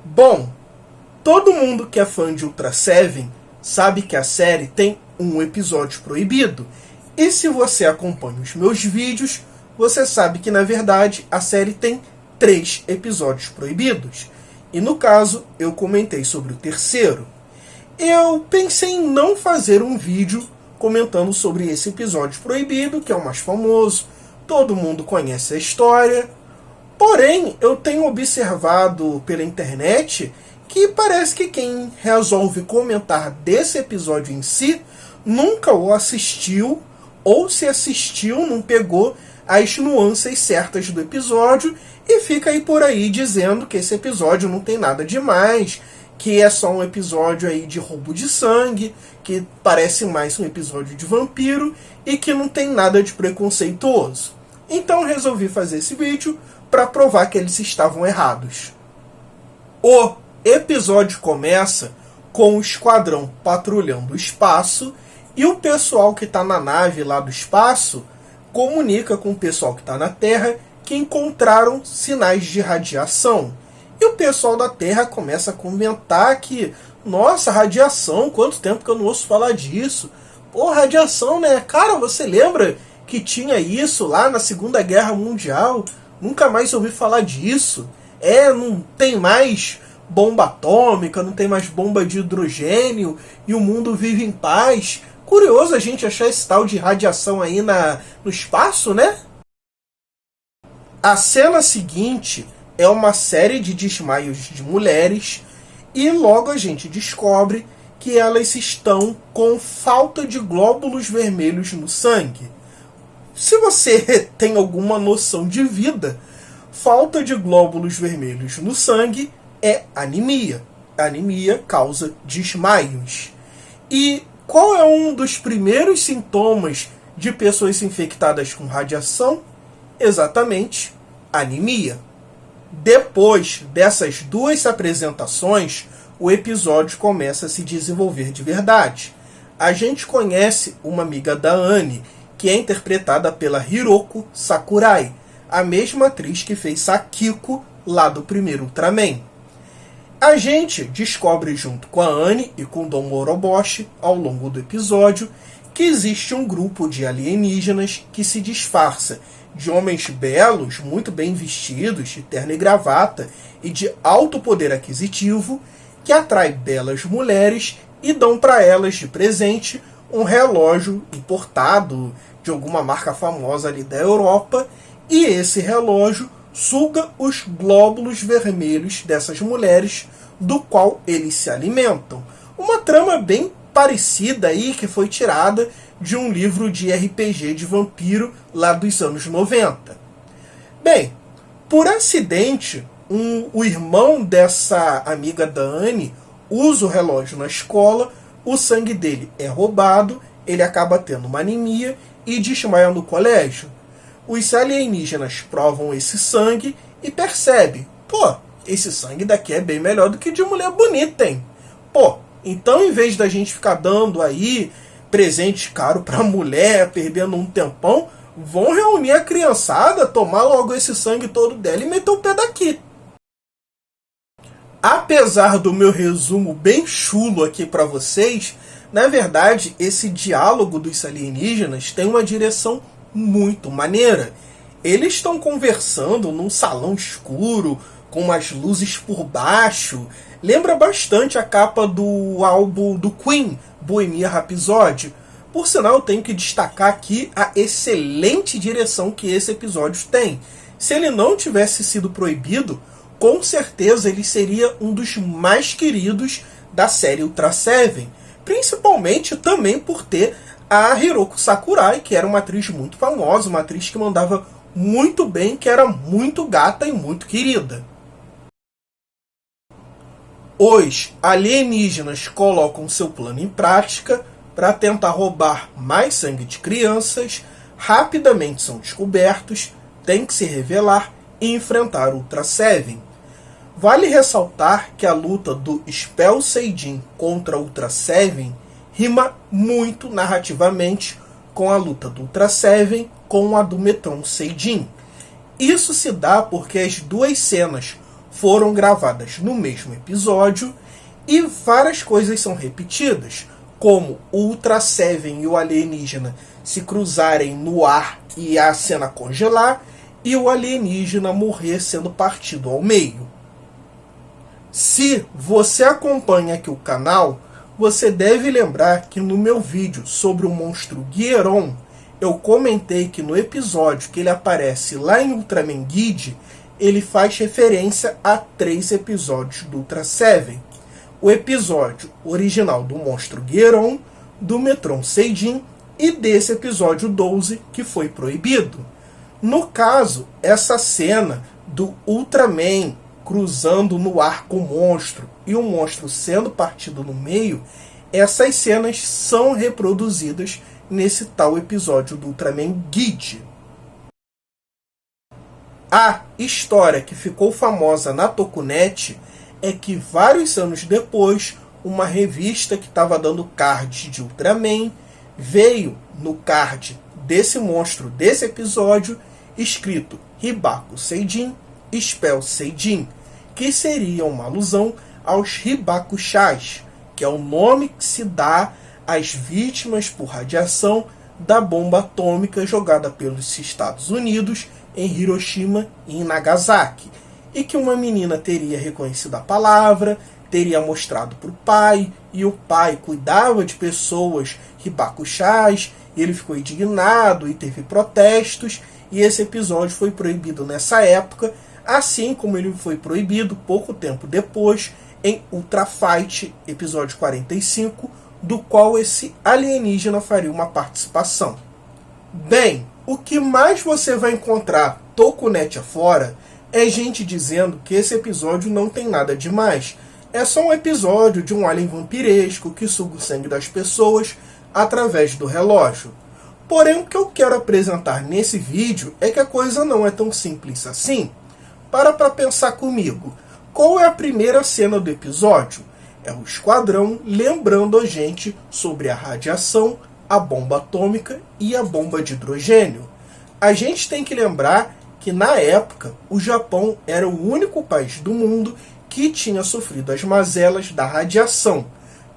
Bom, todo mundo que é fã de Ultra Seven sabe que a série tem um episódio proibido. E se você acompanha os meus vídeos, você sabe que na verdade a série tem 3 episódios proibidos. E no caso, eu comentei sobre o terceiro. Eu pensei em não fazer um vídeo comentando sobre esse episódio proibido, que é o mais famoso, todo mundo conhece a história. Porém, eu tenho observado pela internet que parece que quem resolve comentar desse episódio em si nunca o assistiu, ou se assistiu, não pegou as nuances certas do episódio e fica aí por aí dizendo que esse episódio não tem nada demais, que é só um episódio aí de roubo de sangue, que parece mais um episódio de vampiro e que não tem nada de preconceituoso. Então resolvi fazer esse vídeo para provar que eles estavam errados. O episódio começa com o esquadrão patrulhando o espaço e o pessoal que está na nave lá do espaço comunica com o pessoal que está na Terra que encontraram sinais de radiação. E o pessoal da Terra começa a comentar que, nossa, radiação, quanto tempo que eu não ouço falar disso. Pô, radiação, né? Cara, você lembra que tinha isso lá na Segunda Guerra Mundial? Nunca mais ouvi falar disso. Não tem mais bomba atômica, não tem mais bomba de hidrogênio e o mundo vive em paz. Curioso a gente achar esse tal de radiação aí no espaço, né? A cena seguinte é uma série de desmaios de mulheres e logo a gente descobre que elas estão com falta de glóbulos vermelhos no sangue. Se você tem alguma noção de vida, falta de glóbulos vermelhos no sangue é anemia. Anemia causa desmaios. E qual é um dos primeiros sintomas de pessoas infectadas com radiação? Exatamente, anemia. Depois dessas 2 apresentações, o episódio começa a se desenvolver de verdade. A gente conhece uma amiga da Annie, que é interpretada pela Hiroko Sakurai, a mesma atriz que fez Sakiko lá do primeiro Ultraman. A gente descobre junto com a Annie e com Dom Moroboshi, ao longo do episódio, que existe um grupo de alienígenas que se disfarça de homens belos, muito bem vestidos, de terno e gravata e de alto poder aquisitivo, que atrai belas mulheres e dão para elas de presente um relógio importado de alguma marca famosa ali da Europa, e esse relógio suga os glóbulos vermelhos dessas mulheres, do qual eles se alimentam. Uma trama bem parecida aí, que foi tirada de um livro de RPG de vampiro lá dos anos 90. Bem, por acidente, o irmão dessa amiga da Annie usa o relógio na escola, o sangue dele é roubado, ele acaba tendo uma anemia e desmaia no colégio. Os alienígenas provam esse sangue e percebem, pô, esse sangue daqui é bem melhor do que de mulher bonita, hein? Pô, então em vez da gente ficar dando aí presente caro pra mulher, perdendo um tempão, vão reunir a criançada, tomar logo esse sangue todo dela e meter o pé daqui. Apesar do meu resumo bem chulo aqui pra vocês, na verdade esse diálogo dos alienígenas tem uma direção muito maneira. Eles estão conversando num salão escuro, com umas luzes por baixo. Lembra bastante a capa do álbum do Queen, Bohemian Rhapsody. Por sinal, eu tenho que destacar aqui a excelente direção que esse episódio tem. Se ele não tivesse sido proibido, com certeza ele seria um dos mais queridos da série Ultra Seven. Principalmente também por ter a Hiroko Sakurai, que era uma atriz muito famosa, uma atriz que mandava muito bem, que era muito gata e muito querida. Os alienígenas colocam seu plano em prática para tentar roubar mais sangue de crianças, rapidamente são descobertos, têm que se revelar e enfrentar Ultra Seven. Vale ressaltar que a luta do Spell Seijin contra Ultra Seven rima muito narrativamente com a luta do Ultra Seven com a do Metron Seijin. Isso se dá porque as duas cenas foram gravadas no mesmo episódio e várias coisas são repetidas, como o Ultra Seven e o alienígena se cruzarem no ar e a cena congelar, e o alienígena morrer sendo partido ao meio. Se você acompanha aqui o canal, você deve lembrar que no meu vídeo sobre o monstro Guiron, eu comentei que no episódio que ele aparece lá em Ultraman Guide, ele faz referência a 3 episódios do Ultra Seven. O episódio original do monstro Guiron, do Metron Seijin e desse episódio 12 que foi proibido. No caso, essa cena do Ultraman cruzando no ar com o monstro e o monstro sendo partido no meio, essas cenas são reproduzidas nesse tal episódio do Ultraman Guide. A história que ficou famosa na Tokunet é que vários anos depois, uma revista que estava dando cards de Ultraman veio no card desse monstro desse episódio escrito Hibaku Seijin, Spell Seijin, que seria uma alusão aos Hibakushas, que é o nome que se dá às vítimas por radiação da bomba atômica jogada pelos Estados Unidos em Hiroshima e em Nagasaki, e que uma menina teria reconhecido a palavra, teria mostrado para o pai, e o pai cuidava de pessoas Hibakushas, e ele ficou indignado e teve protestos, e esse episódio foi proibido nessa época, assim como ele foi proibido pouco tempo depois em Ultra Fight, episódio 45, do qual esse alienígena faria uma participação. Bem, o que mais você vai encontrar Tokunet afora é gente dizendo que esse episódio não tem nada demais. É só um episódio de um alien vampiresco que suga o sangue das pessoas através do relógio. Porém, o que eu quero apresentar nesse vídeo é que a coisa não é tão simples assim. Para pensar comigo. Qual é a primeira cena do episódio? É o esquadrão lembrando a gente sobre a radiação, a bomba atômica e a bomba de hidrogênio. A gente tem que lembrar que na época o Japão era o único país do mundo que tinha sofrido as mazelas da radiação,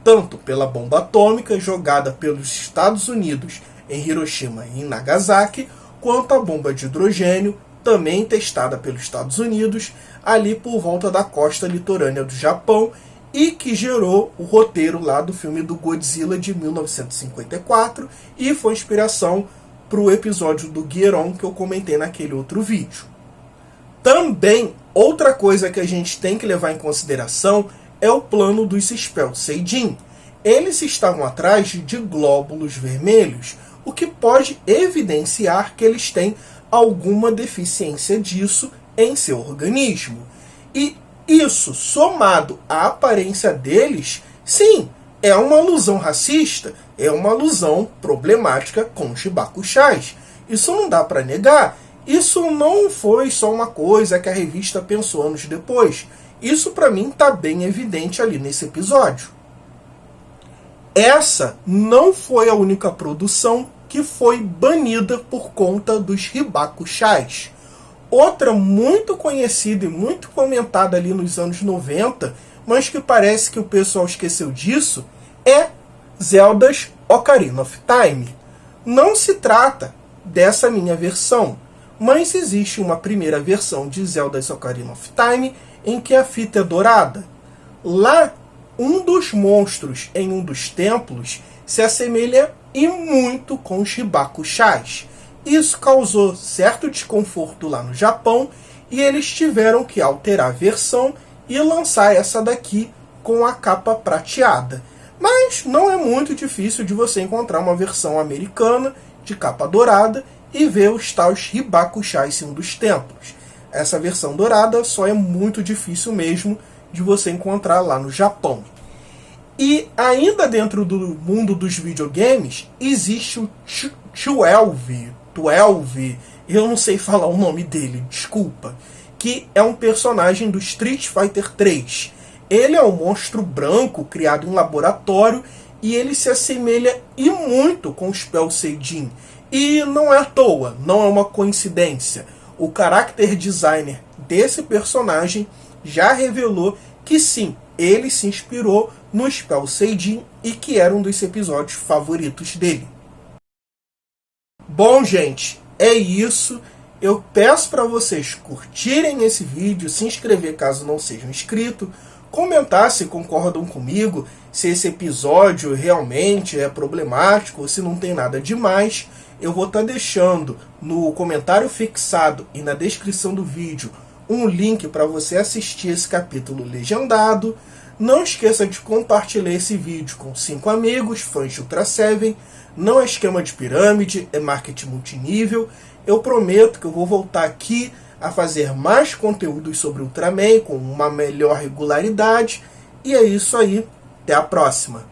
tanto pela bomba atômica jogada pelos Estados Unidos em Hiroshima e em Nagasaki, quanto a bomba de hidrogênio, também testada pelos Estados Unidos, ali por volta da costa litorânea do Japão, e que gerou o roteiro lá do filme do Godzilla de 1954, e foi inspiração para o episódio do Guiron que eu comentei naquele outro vídeo. Também, outra coisa que a gente tem que levar em consideração é o plano dos Spell Seijin. Eles estavam atrás de glóbulos vermelhos, o que pode evidenciar que eles têm alguma deficiência disso em seu organismo. E isso, somado à aparência deles, sim, é uma alusão racista, é uma alusão problemática com os Hibakushas. Isso não dá para negar. Isso não foi só uma coisa que a revista pensou anos depois. Isso para mim está bem evidente ali nesse episódio. Essa não foi a única produção que foi banida por conta dos Hibakushas. Outra muito conhecida e muito comentada ali nos anos 90, mas que parece que o pessoal esqueceu disso, é Zelda's Ocarina of Time. Não se trata dessa minha versão, mas existe uma primeira versão de Zelda's Ocarina of Time em que a fita é dourada. Lá, um dos monstros em um dos templos se assemelha e muito com os Hibakushas. Isso causou certo desconforto lá no Japão e eles tiveram que alterar a versão e lançar essa daqui com a capa prateada. Mas não é muito difícil de você encontrar uma versão americana de capa dourada e ver os tais Hibakushas em um dos templos. Essa versão dourada só é muito difícil mesmo de você encontrar lá no Japão. E ainda dentro do mundo dos videogames existe o 12, eu não sei falar o nome dele, desculpa, que é um personagem do Street Fighter 3. Ele é um monstro branco criado em laboratório e ele se assemelha e muito com o Spell Seijin. E não é à toa, não é uma coincidência. O character designer desse personagem já revelou que sim, ele se inspirou no Spell Seijin e que era um dos episódios favoritos dele. Bom, gente, é isso. Eu peço para vocês curtirem esse vídeo, se inscrever caso não sejam inscritos, comentar se concordam comigo, se esse episódio realmente é problemático ou se não tem nada demais. Eu vou estar deixando no comentário fixado e na descrição do vídeo um link para você assistir esse capítulo legendado. Não esqueça de compartilhar esse vídeo com 5 amigos, fãs de Ultra Seven. Não é esquema de pirâmide, é marketing multinível. Eu prometo que eu vou voltar aqui a fazer mais conteúdos sobre Ultraman com uma melhor regularidade. E é isso aí. Até a próxima.